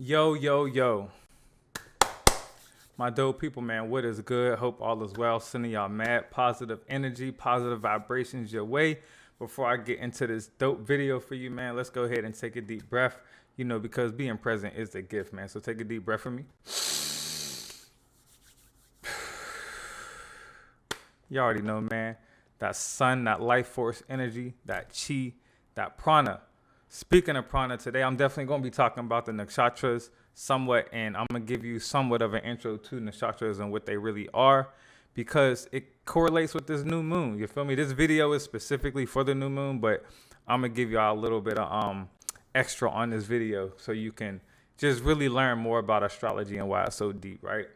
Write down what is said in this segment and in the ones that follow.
Yo, yo, yo. My dope people, man, what is good? Hope all is well. Sending y'all mad positive energy, positive vibrations your way. Before I get into this dope video for you, man, let's go ahead and take a deep breath. Because being present is a gift, man. So take a deep breath for me. You already know, man. That sun, that life force energy, that chi, that prana. Speaking of prana, today I'm definitely going to be talking about the nakshatras somewhat, and I'm going to give you somewhat of an intro to nakshatras and what they really are because it correlates with this new moon. You feel me? This video is specifically for the new moon, but I'm going to give y'all a little bit of extra on this video so you can just really learn more about astrology and why it's so deep, right?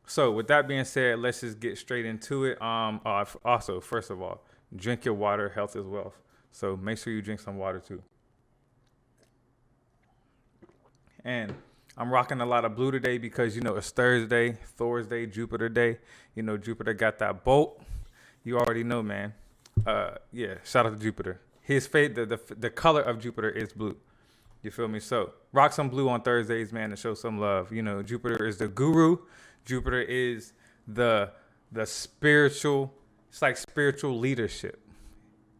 So with that being said, let's just get straight into it. Also, first of all, drink your water. Health is wealth. So make sure you drink some water too. And I'm rocking a lot of blue today because, it's Thursday, Thor's Day, Jupiter Day. Jupiter got that bolt. You already know, man. Shout out to Jupiter. His fate, the color of Jupiter is blue. You feel me? So rock some blue on Thursdays, man, to show some love. Jupiter is the guru. Jupiter is the spiritual. It's like spiritual leadership.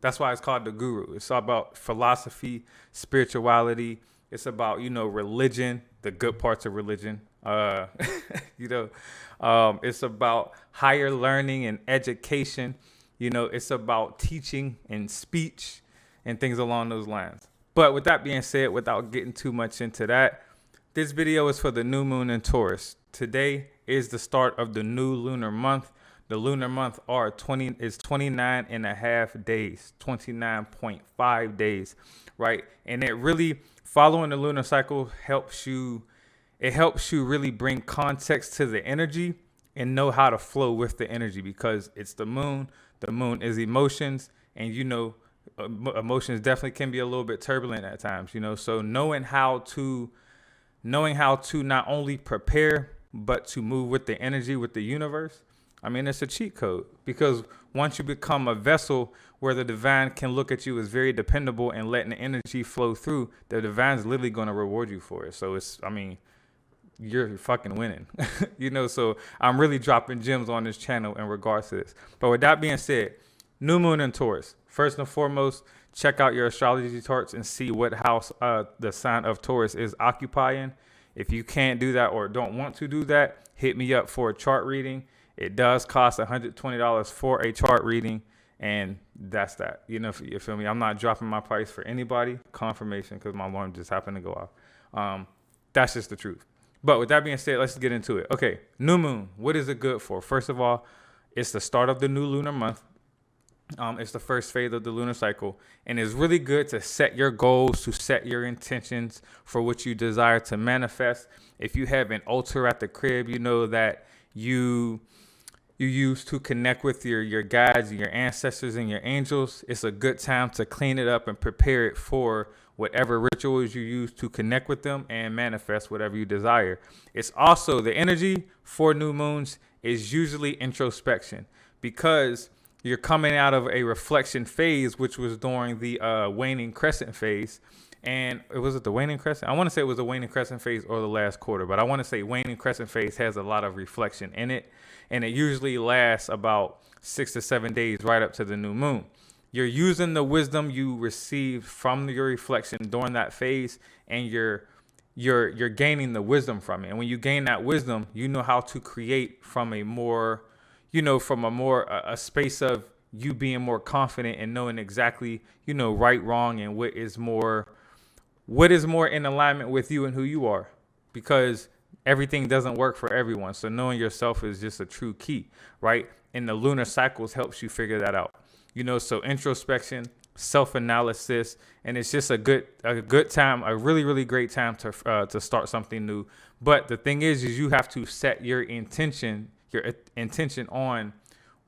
That's why it's called the guru. It's all about philosophy, spirituality. It's about, religion, the good parts of religion. It's about higher learning and education. It's about teaching and speech and things along those lines. But with that being said, without getting too much into that, this video is for the new moon in Taurus. Today is the start of the new lunar month. The lunar month is 29 and a half days, 29.5 days, right? And it really, following the lunar cycle helps you really bring context to the energy and know how to flow with the energy because it's the moon. The moon is emotions, and emotions definitely can be a little bit turbulent at times, so knowing how to not only prepare but to move with the energy with the universe. I mean, it's a cheat code because once you become a vessel where the divine can look at you as very dependable and letting the energy flow through, the divine's literally going to reward you for it. So you're fucking winning, so I'm really dropping gems on this channel in regards to this. But with that being said, new moon in Taurus. First and foremost, check out your astrology charts and see what house the sign of Taurus is occupying. If you can't do that or don't want to do that, hit me up for a chart reading. It does cost $120 for a chart reading, and that's that. You feel me? I'm not dropping my price for anybody. Confirmation, because my alarm just happened to go off. That's just the truth. But with that being said, let's get into it. Okay, new moon. What is it good for? First of all, it's the start of the new lunar month. It's the first phase of the lunar cycle, and it's really good to set your goals, to set your intentions for what you desire to manifest. If you have an altar at the crib, that you use to connect with your guides, your ancestors, and your angels, it's a good time to clean it up and prepare it for whatever rituals you use to connect with them and manifest whatever you desire. It's also the energy for new moons is usually introspection because you're coming out of a reflection phase, which was during the waning crescent phase. And was it the waning crescent? I want to say it was the waning crescent phase or the last quarter, but I want to say waning crescent phase has a lot of reflection in it. And it usually lasts about 6 to 7 days right up to the new moon. You're using the wisdom you received from your reflection during that phase, and you're gaining the wisdom from it. And when you gain that wisdom, you know how to create from a space of you being more confident and knowing exactly, right, wrong, and what is more in alignment with you and who you are, because everything doesn't work for everyone. So knowing yourself is just a true key, right? And the lunar cycles helps you figure that out. So introspection, self-analysis, and it's just a good time, a really, really great time to start something new. But the thing is you have to set your intention on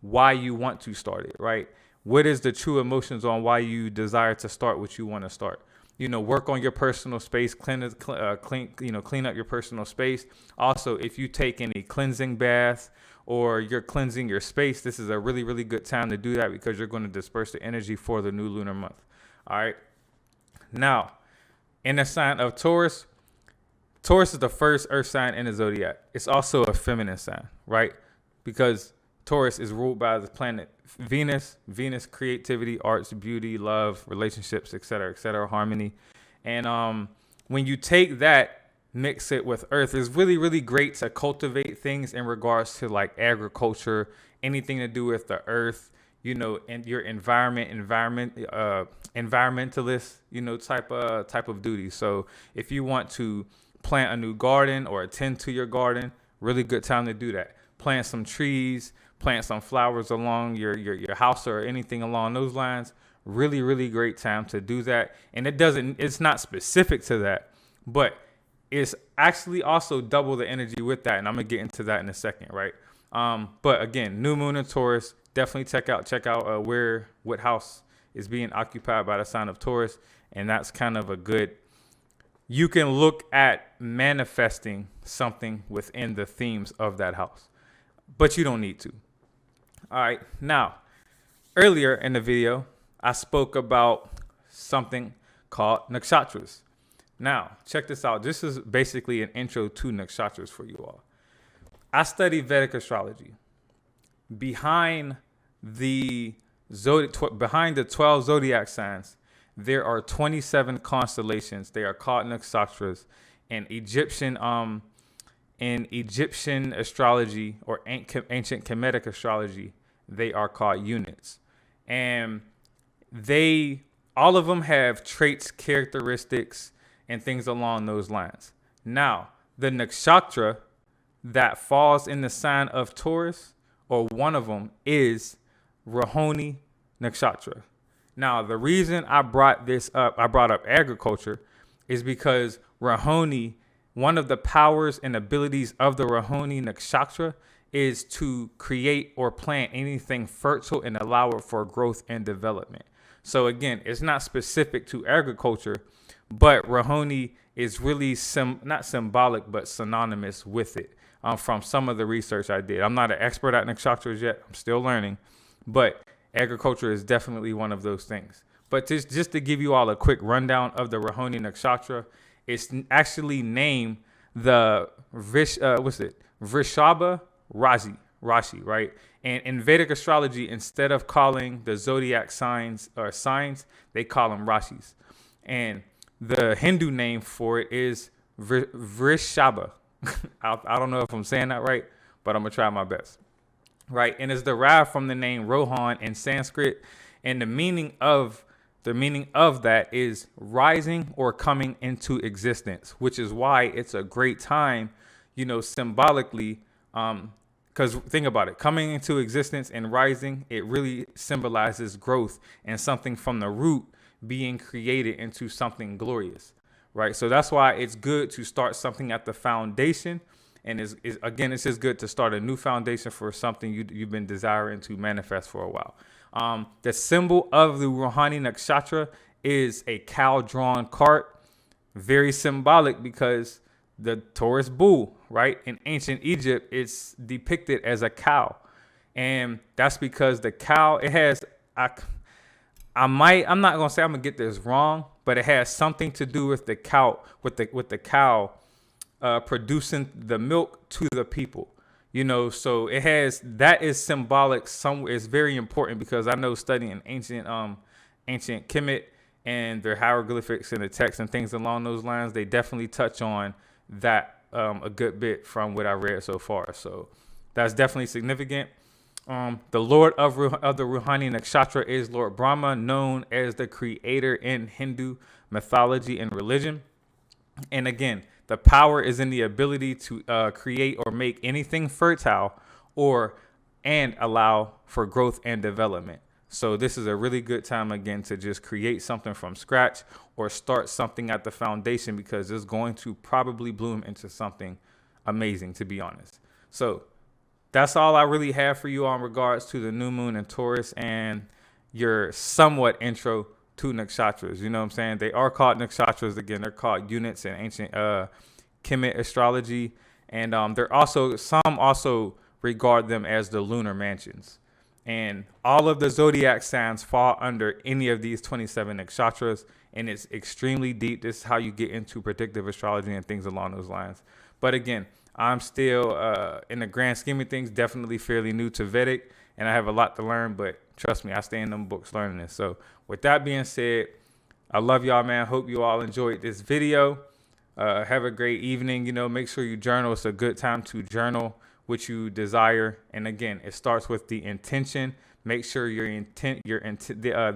why you want to start it, right? What is the true emotions on why you desire to start what you want to start? Work on your personal space, clean up your personal space. Also, if you take any cleansing bath or you're cleansing your space, this is a really, really good time to do that because you're going to disperse the energy for the new lunar month. All right. Now, in the sign of Taurus, Taurus is the first earth sign in the zodiac. It's also a feminine sign, right? Because Taurus is ruled by the planet Venus. Venus, creativity, arts, beauty, love, relationships, etc., harmony. And when you take that, mix it with earth, it's really, really great to cultivate things in regards to like agriculture, anything to do with the earth, and your environmentalist, type of duty. So if you want to plant a new garden or attend to your garden, really good time to do that. Plant some trees, plant some flowers along your house or anything along those lines. Really, really great time to do that. And it's not specific to that, but it's actually also double the energy with that. And I'm going to get into that in a second, right? But again, new moon in Taurus, definitely check out what house is being occupied by the sign of Taurus. And that's kind of a good, you can look at manifesting something within the themes of that house, but you don't need to. All right. Now, earlier in the video, I spoke about something called nakshatras. Now, check this out. This is basically an intro to nakshatras for you all. I study Vedic astrology. Behind the 12 zodiac signs, there are 27 constellations. They are called nakshatras. And Egyptian astrology or ancient Kemetic astrology, they are called units. And all of them have traits, characteristics, and things along those lines. Now, the nakshatra that falls in the sign of Taurus, or one of them, is Rohini Nakshatra. Now, the reason I brought up agriculture, is because Rohini, one of the powers and abilities of the Rohini Nakshatra is to create or plant anything fertile and allow it for growth and development. So again, it's not specific to agriculture, but Rohini is really not symbolic, but synonymous with it. From some of the research I did. I'm not an expert at nakshatras yet. I'm still learning, but agriculture is definitely one of those things. But just to give you all a quick rundown of the Rohini Nakshatra, it's actually named the Vrishaba Rashi, right? And in Vedic astrology, instead of calling the zodiac signs, they call them Rashis. And the Hindu name for it is Vrishaba. I don't know if I'm saying that right, but I'm going to try my best. Right? And it's derived from the name Rohan in Sanskrit. And the meaning of that is rising or coming into existence, which is why it's a great time, symbolically, because think about it, coming into existence and rising, it really symbolizes growth and something from the root being created into something glorious. Right. So that's why it's good to start something at the foundation. And it's just good to start a new foundation for something you've been desiring to manifest for a while. The symbol of the Rohini Nakshatra is a cow-drawn cart. Very symbolic because the Taurus bull, right? In ancient Egypt, it's depicted as a cow. And that's because the cow, it has, I'm not going to say I'm going to get this wrong, but it has something to do with the cow, producing the milk to the people, so that is symbolic. It's very important because I know studying ancient Kemet and their hieroglyphics and the text and things along those lines, they definitely touch on that a good bit from what I read so far. So that's definitely significant. The Lord of the Rohini Nakshatra is Lord Brahma, known as the creator in Hindu mythology and religion. And again, the power is in the ability to create or make anything fertile and allow for growth and development. So this is a really good time, again, to just create something from scratch or start something at the foundation, because it's going to probably bloom into something amazing, to be honest. So that's all I really have for you on regards to the new moon in Taurus and your somewhat intro to nakshatras. You know what I'm saying? They are called nakshatras. Again, they're called units in ancient Kemet astrology. And some also regard them as the lunar mansions. And all of the zodiac signs fall under any of these 27 nakshatras. and it's extremely deep. This is how you get into predictive astrology and things along those lines. But again, I'm still, in the grand scheme of things, definitely fairly new to Vedic, and I have a lot to learn, but trust me, I stay in them books learning this. So with that being said, I love y'all, man. Hope you all enjoyed this video. Have a great evening. You know, make sure you journal. It's a good time to journal what you desire. And again, it starts with the intention. Make sure the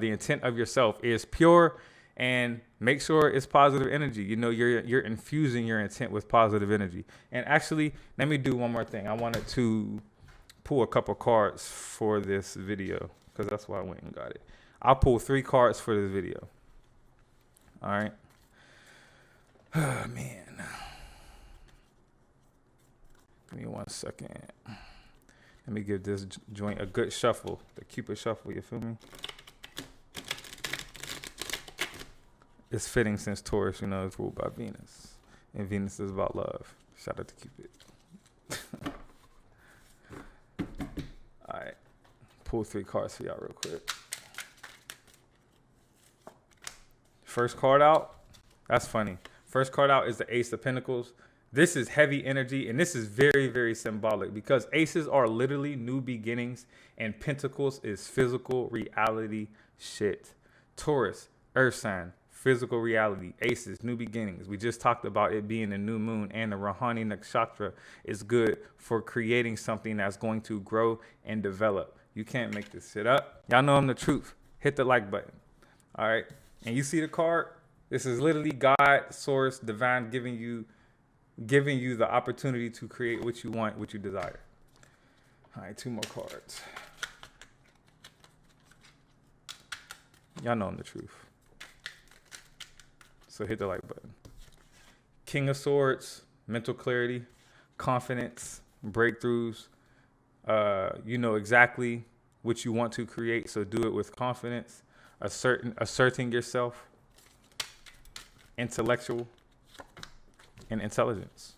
intent of yourself is pure, and make sure it's positive energy. You know, you're infusing your intent with positive energy. And actually, let me do one more thing. I wanted to pull a couple cards for this video because that's why I went and got it. I'll pull 3 cards for this video. All right. Oh, man. Give me 1 second. Let me give this joint a good shuffle. The Cupid shuffle, you feel me? It's fitting since Taurus, you know, is ruled by Venus. And Venus is about love. Shout out to Cupid. All right. Pull 3 cards for y'all real quick. First card out. That's funny. First card out is the Ace of Pentacles. This is heavy energy, and this is very, very symbolic because aces are literally new beginnings, and pentacles is physical reality shit. Taurus, earth sign, physical reality. Aces, new beginnings. We just talked about it being a new moon, and the Rohini Nakshatra is good for creating something that's going to grow and develop. You can't make this shit up. Y'all know I'm the truth. Hit the like button. All right. And you see the card? This is literally God, source, divine giving you the opportunity to create what you want, what you desire. All right, 2 more cards. Y'all know I'm the truth. So hit the like button. King of Swords, mental clarity, confidence, breakthroughs. You know exactly what you want to create, so do it with confidence. Asserting yourself, intellectual, and intelligence.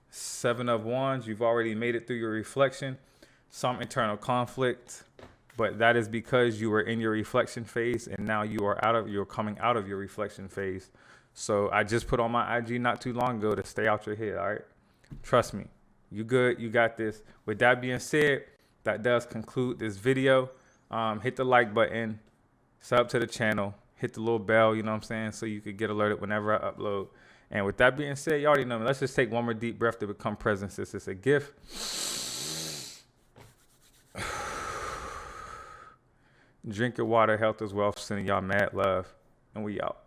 7 of Wands, you've already made it through your reflection. Some internal conflict, but that is because you were in your reflection phase, and now you're coming out of your reflection phase. So I just put on my IG not too long ago to stay out your head, all right? Trust me, you good, you got this. With that being said, that does conclude this video. Hit the like button, sub to the channel, hit the little bell, you know what I'm saying, so you could get alerted whenever I upload. And with that being said, you already know me. Let's just take one more deep breath to become present, since it's a gift. Drink your water, health is wealth, sending y'all mad love, and we out.